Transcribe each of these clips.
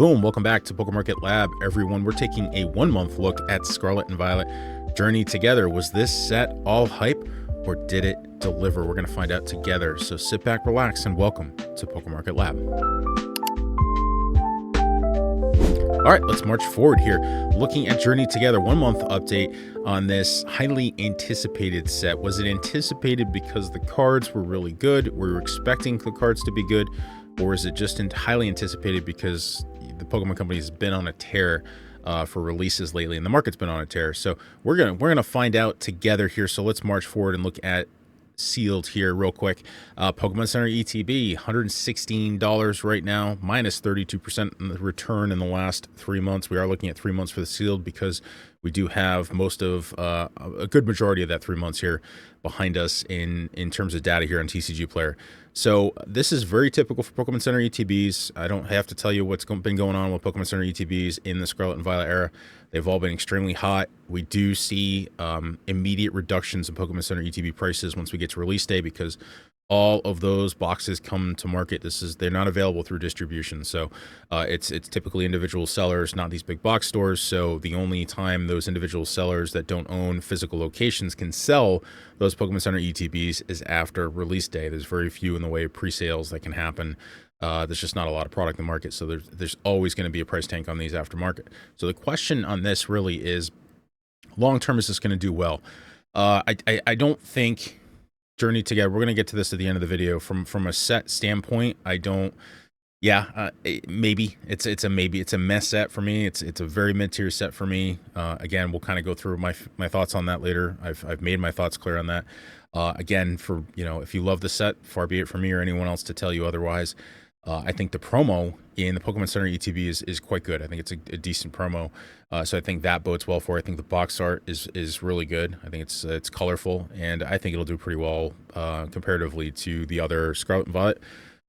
Boom, welcome back to PokeMarketLab, everyone. We're taking a 1 month look at Scarlet and Violet Journey Together. Was this set all hype or did it deliver? We're going to find out together. So sit back, relax, and welcome to PokeMarketLab. All right, let's march forward here. Looking at Journey Together, 1 month update on this highly anticipated set. Was it anticipated because the cards were really good? Were you expecting the cards to be good? Or is it just highly anticipated because the Pokemon Company has been on a tear for releases lately, and the market's been on a tear? So we're gonna find out together here. So let's march forward and look at sealed here real quick. Pokemon Center ETB, $116 right now, minus 32% in the return in the last 3 months. We are looking at 3 months for the sealed because we do have most of a good majority of that 3 months here behind us in terms of data here on TCG Player. So this is very typical for Pokemon Center ETBs. I don't have to tell you what's been going on with Pokemon Center ETBs in the Scarlet and Violet era. They've all been extremely hot. We do see immediate reductions in Pokemon Center ETB prices once we get to release day because all of those boxes come to market. They're not available through distribution. So it's typically individual sellers, not these big box stores. So the only time those individual sellers that don't own physical locations can sell those Pokemon Center ETBs is after release day. There's very few in the way of pre-sales that can happen. There's just not a lot of product in the market. So there's always going to be a price tank on these aftermarket. So the question on this really is, long-term, is this going to do well? I don't think Journey Together, we're going to get to this at the end of the video. From a set standpoint, I don't, maybe. It's a maybe. It's a mess set for me. It's a very mid-tier set for me. Again, we'll kind of go through my thoughts on that later. I've made my thoughts clear on that. Again, for, if you love the set, far be it from me or anyone else to tell you otherwise. I think the promo in the Pokemon Center ETB is quite good. I think it's a decent promo. So I think that bodes well for it. I think the box art is really good. I think it's colorful, and I think it'll do pretty well comparatively to the other Scarlet and Violet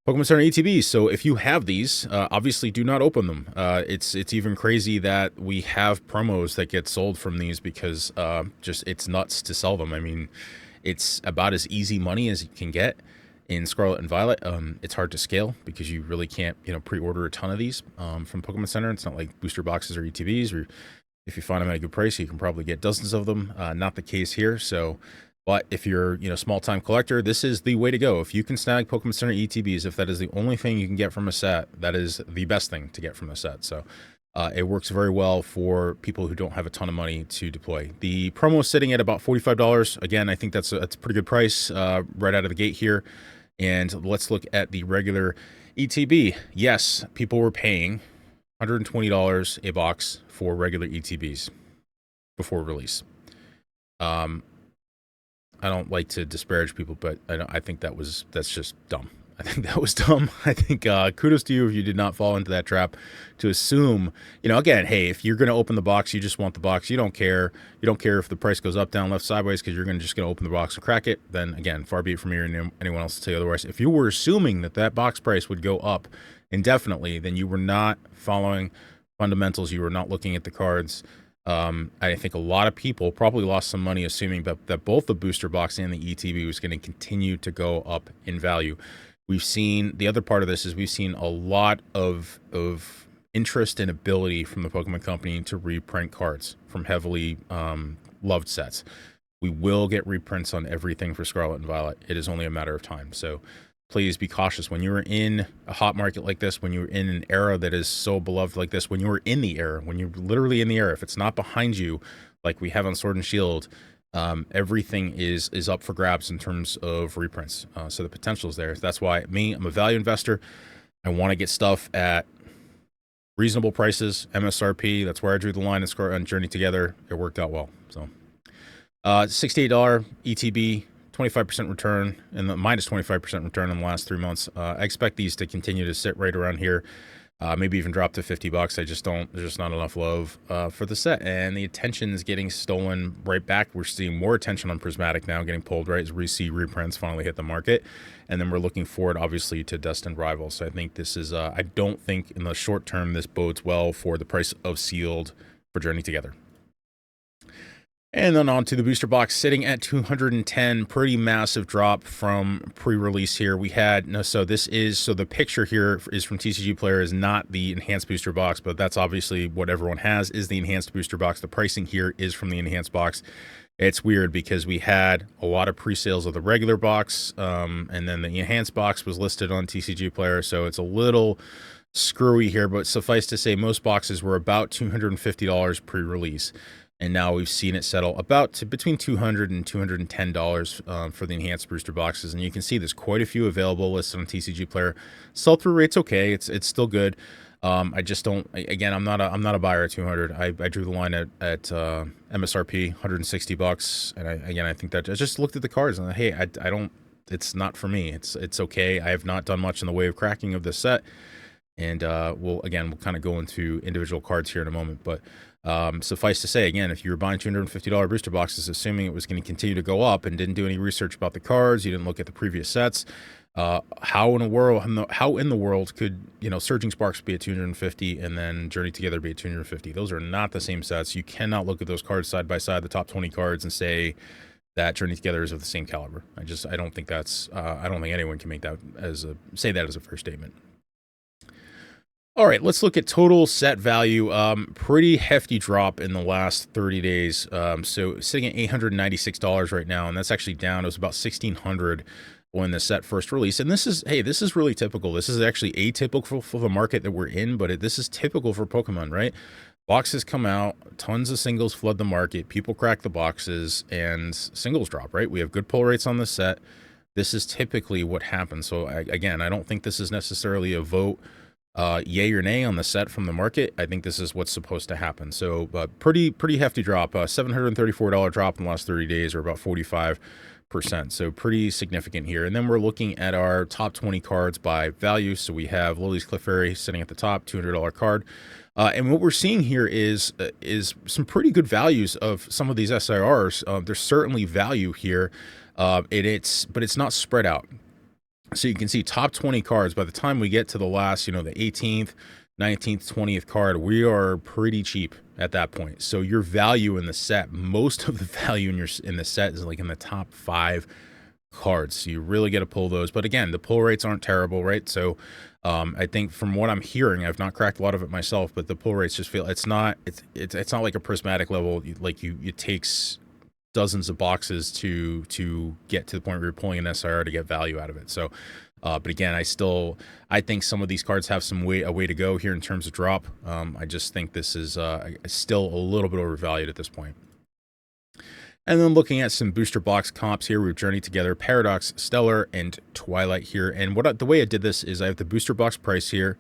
Pokemon Center ETBs. So if you have these, obviously do not open them. It's even crazy that we have promos that get sold from these because just it's nuts to sell them. I mean, it's about as easy money as you can get. In Scarlet and Violet, it's hard to scale because you really can't, pre-order a ton of these from Pokemon Center. It's not like booster boxes or ETBs, or if you find them at a good price, you can probably get dozens of them. Not the case here. So, but if you're, small-time collector, this is the way to go. If you can snag Pokemon Center ETBs, if that is the only thing you can get from a set, that is the best thing to get from a set. So, it works very well for people who don't have a ton of money to deploy. The promo is sitting at about $45. Again, I think that's a pretty good price right out of the gate here. And let's look at the regular ETB. Yes, people were paying $120 a box for regular ETBs before release. I don't like to disparage people, but I think that's just dumb. I think that was dumb. I think kudos to you if you did not fall into that trap to assume, again, hey, if you're going to open the box, you just want the box. You don't care. You don't care if the price goes up, down, left, sideways, because you're just going to open the box and crack it. Then again, far be it from me or anyone else to tell you otherwise. If you were assuming that box price would go up indefinitely, then you were not following fundamentals. You were not looking at the cards. I think a lot of people probably lost some money assuming that both the booster box and the ETB was going to continue to go up in value. We've seen, the other part of this is we've seen a lot of interest and ability from the Pokemon Company to reprint cards from heavily loved sets. We will get reprints on everything for Scarlet and Violet. It is only a matter of time. So please be cautious. When you're in a hot market like this, when you're in an era that is so beloved like this, when you're in the era, when you're literally in the era, if it's not behind you like we have on Sword and Shield, everything is up for grabs in terms of reprints. So the potential is there. That's why I'm a value investor. I want to get stuff at reasonable prices, MSRP. That's where I drew the line on Journey Together. It worked out well. So $68 ETB, 25% return, and the minus 25% return in the last 3 months. I expect these to continue to sit right around here. Maybe even drop to $50. There's just not enough love for the set, and the attention is getting stolen right back. We're seeing more attention on Prismatic now getting pulled right as we see reprints finally hit the market, and then we're looking forward obviously to Destined Rivals. So I think this is I don't think in the short term this bodes well for the price of sealed for Journey Together. And then on to the booster box, sitting at 210, pretty massive drop from pre-release here. We had, no, so this is, so the picture here is from TCG Player, is not the enhanced booster box, but that's obviously what everyone has, is the enhanced booster box. The pricing here is from the enhanced box. It's weird because we had a lot of pre-sales of the regular box, and then the enhanced box was listed on TCG Player, so it's a little screwy here, but suffice to say, most boxes were about $250 pre-release. And now we've seen it settle about to between $200 and $210 for the enhanced booster boxes. And you can see there's quite a few available listed on TCG Player. Sell-through rate's okay. It's still good. I just don't. Again, I'm not a buyer at 200. I drew the line at MSRP $160, and I think that I just looked at the cards and hey, I don't. It's not for me. It's okay. I have not done much in the way of cracking of this set, and we'll kind of go into individual cards here in a moment, but. Suffice to say, again, if you were buying $250 booster boxes, assuming it was going to continue to go up and didn't do any research about the cards, you didn't look at the previous sets, how in the world could, Surging Sparks be at 250 and then Journey Together be at 250? Those are not the same sets. You cannot look at those cards side by side, the top 20 cards, and say that Journey Together is of the same caliber. I don't think that's, I don't think anyone can make that say that as a fair statement. All right, let's look at total set value. Pretty hefty drop in the last 30 days. So sitting at $896 right now, and that's actually down. It was about $1,600 when the set first released. And this is really typical. This is actually atypical for the market that we're in, but this is typical for Pokemon, right? Boxes come out, tons of singles flood the market, people crack the boxes, and singles drop, right? We have good pull rates on the set. This is typically what happens. So again, I don't think this is necessarily a vote yay or nay on the set from the market. I think this is what's supposed to happen. So pretty hefty drop, $734 drop in the last 30 days, or about 45%. So pretty significant here. And then we're looking at our top 20 cards by value. So we have Lily's Clefairy sitting at the top, $200 card. And what we're seeing here is some pretty good values of some of these SIRs. There's certainly value here, but it's not spread out. So you can see top 20 cards. By the time we get to the last, the 18th, 19th, 20th card, we are pretty cheap at that point. So your value in the set, most of the value in the set is like in the top 5 cards. So you really get to pull those. But again, the pull rates aren't terrible, right? So I think from what I'm hearing, I've not cracked a lot of it myself, but the pull rates just feel it's not like a prismatic level. Like it takes dozens of boxes to get to the point where you're pulling an SIR to get value out of it. So, but again, I think some of these cards have a way to go here in terms of drop. I just think this is still a little bit overvalued at this point. And then looking at some booster box comps here, we've Journey Together, Paradox, Stellar, and Twilight here. And the way I did this is I have the booster box price here.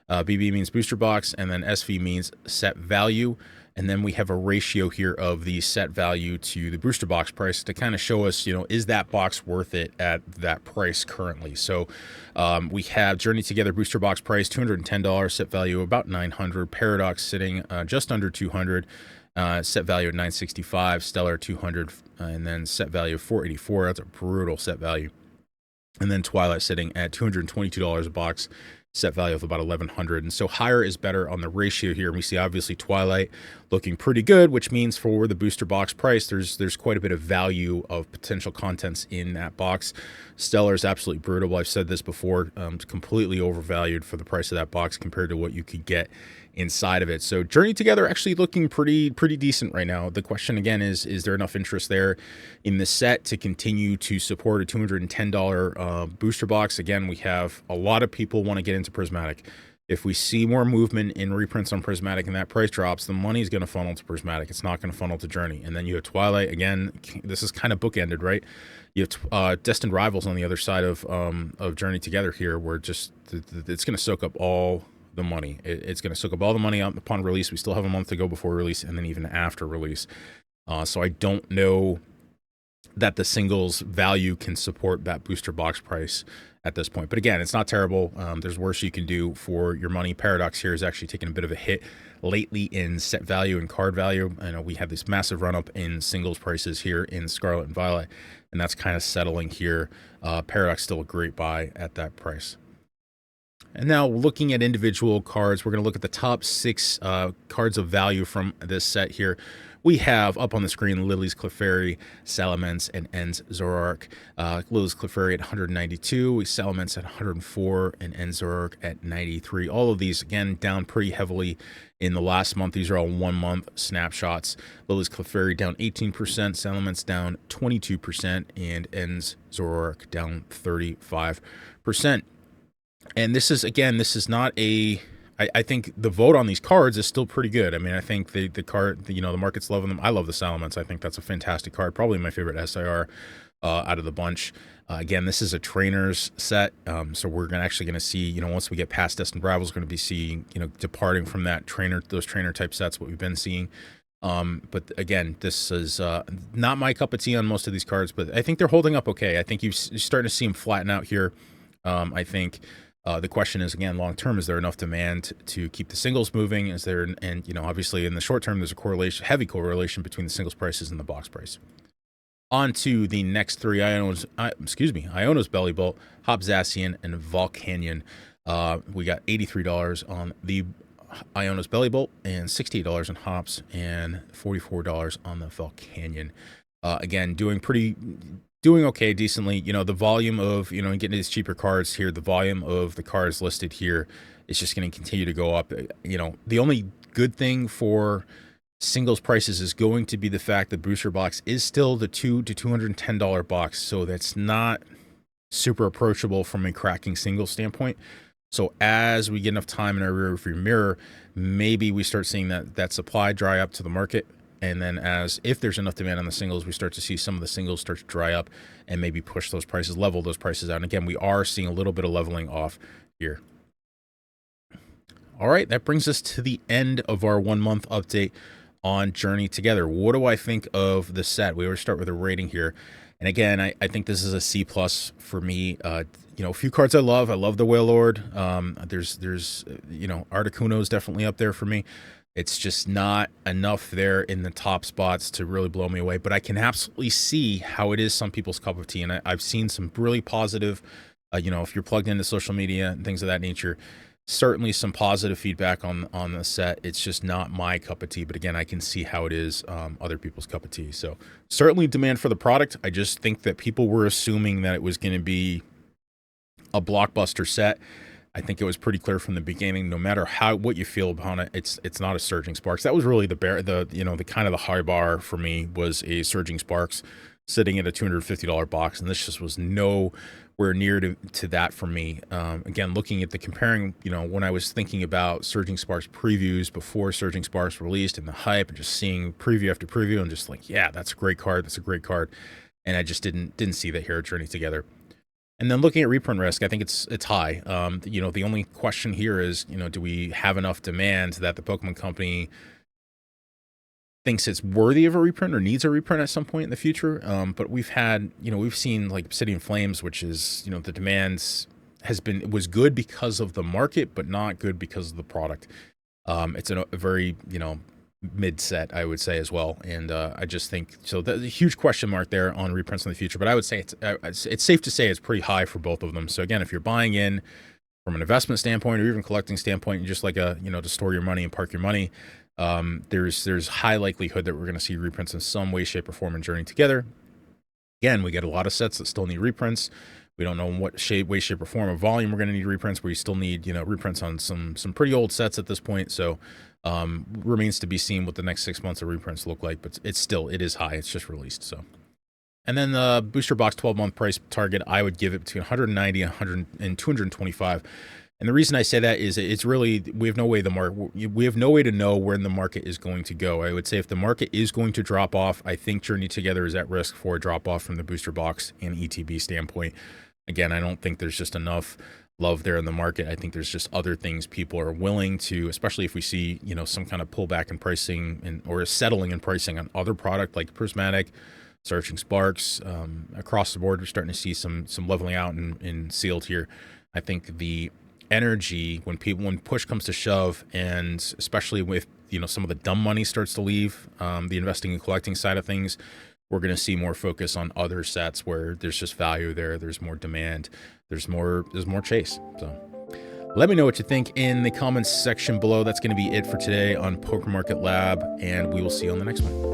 BB means booster box, and then SV means set value. And then we have a ratio here of the set value to the booster box price to kind of show us, is that box worth it at that price currently? So we have Journey Together booster box price, $210, set value about $900. Paradox sitting just under $200, set value at $965. Stellar $200, and then set value of $484. That's a brutal set value. And then Twilight sitting at $222 a box, set value of about $1,100. And so higher is better on the ratio here. And we see obviously Twilight looking pretty good, which means for the booster box price, there's quite a bit of value of potential contents in that box. Stellar is absolutely brutal. I've said this before, completely overvalued for the price of that box compared to what you could get inside of it. So Journey Together actually looking pretty decent right now. The question again is there enough interest there in the set to continue to support a $210 booster box? Again, we have a lot of people want to get into Prismatic. If we see more movement in reprints on Prismatic and that price drops, the money is going to funnel to Prismatic. It's not going to funnel to Journey. And then you have Twilight. Again, this is kind of bookended, right? You have Destined Rivals on the other side of Journey Together here, where just it's going to soak up all the money. It's going to soak up all the money upon release. We still have a month to go before release, and then even after release. So I don't know that the singles value can support that booster box price at this point. But again, it's not terrible. There's worse you can do for your money. Paradox here is actually taking a bit of a hit lately in set value and card value. I know we have this massive run up in singles prices here in Scarlet and Violet, and that's kind of settling here. Paradox still a great buy at that price. And now looking at individual cards, we're going to look at the top 6 cards of value from this set here. we have up on the screen Lily's Clefairy, Salamence, and Ends Zoroark. Lily's Clefairy at 192, Salamence at 104, and Ends Zoroark at 93. All of these, again, down pretty heavily in the last month. These are all 1 month snapshots. Lily's Clefairy down 18%, Salamence down 22%, and Ends Zoroark down 35%. And this is not a... I think the vote on these cards is still pretty good. I mean, I think the card, the market's loving them. I love the Salamence. I think that's a fantastic card. Probably my favorite SIR out of the bunch. Again, this is a trainer's set, so we're actually going to see, once we get past Destined Rivals, going to be seeing, departing from that those trainer type sets, what we've been seeing. But again, this is not my cup of tea on most of these cards, but I think they're holding up okay. I think you're starting to see them flatten out here. I think. The question is, again, long term, is there enough demand to keep the singles moving? Is there, and obviously in the short term, there's a heavy correlation between the singles prices and the box price. On to the next three Iono's Belly Bolt, Hop Zacian, and Volcanion. We got $83 on the Iono's Belly Bolt and $68 on Hops and $44 on the Volcanion. Again, doing okay, decently. The volume of, getting these cheaper cards here, the volume of the cards listed here is just going to continue to go up. The only good thing for singles prices is going to be the fact that booster box is still the $200 to $210 box. So that's not super approachable from a cracking single standpoint. So as we get enough time in our rear view mirror, maybe we start seeing that supply dry up to the market. And then if there's enough demand on the singles, we start to see some of the singles start to dry up and maybe push those prices, level those prices out. And again, we are seeing a little bit of leveling off here. All right, that brings us to the end of our 1 month update on Journey Together. What do I think of the set? We always start with a rating here. And again, I think this is a C+ for me. A few cards I love. I love the Whale Lord. There's Articuno is definitely up there for me. It's just not enough there in the top spots to really blow me away. But I can absolutely see how it is some people's cup of tea. And I've seen some really positive, if you're plugged into social media and things of that nature, certainly some positive feedback on the set. It's just not my cup of tea. But again, I can see how it is other people's cup of tea. So certainly demand for the product. I just think that people were assuming that it was going to be a blockbuster set. I think it was pretty clear from the beginning, no matter what you feel about it, it's not a Surging Sparks. That was really the kind of the high bar for me, was a Surging Sparks sitting at a $250 box, and this just was nowhere near to that for me. Again, looking at the comparing, when I was thinking about Surging Sparks previews before Surging Sparks released and the hype, and just seeing preview after preview, and just like, yeah, that's a great card. That's a great card. And I just didn't see that here at Journey Together. And then looking at reprint risk, I think it's high. The only question here is, do we have enough demand that the Pokemon Company thinks it's worthy of a reprint or needs a reprint at some point in the future? But we've seen like Obsidian Flames, which is, the demands was good because of the market, but not good because of the product. It's a very, mid set, I would say, as well. And I just think, so there's a huge question mark there on reprints in the future, but I would say it's safe to say it's pretty high for both of them. So again, if you're buying in from an investment standpoint or even collecting standpoint, and just like to store your money and park your money, there's high likelihood that we're going to see reprints in some way, shape, or form in Journey Together. Again, we get a lot of sets that still need reprints. We don't know in what way, shape, or form of volume we're going to need reprints. We still need, reprints on some pretty old sets at this point. So remains to be seen what the next 6 months of reprints look like, but it is high. It's just released. So, and then the booster box 12-month price target, I would give it between 190 and 225. And the reason I say that is it's really, we have no way to know when the market is going to go. I would say if the market is going to drop off, I think Journey Together is at risk for a drop off from the booster box and ETB standpoint. Again, I don't think there's just enough love there in the market. I think there's just other things people are willing to, especially if we see, some kind of pullback in pricing or settling in pricing on other product like Prismatic, Surging Sparks. Across the board, we're starting to see some leveling out in sealed here. I think the energy when push comes to shove, and especially with some of the dumb money starts to leave the investing and collecting side of things, we're going to see more focus on other sets where there's just value there, there's more demand, there's more chase. So let me know what you think in the comments section below. That's going to be it for today on PokeMarketLab, and we will see you on the next one.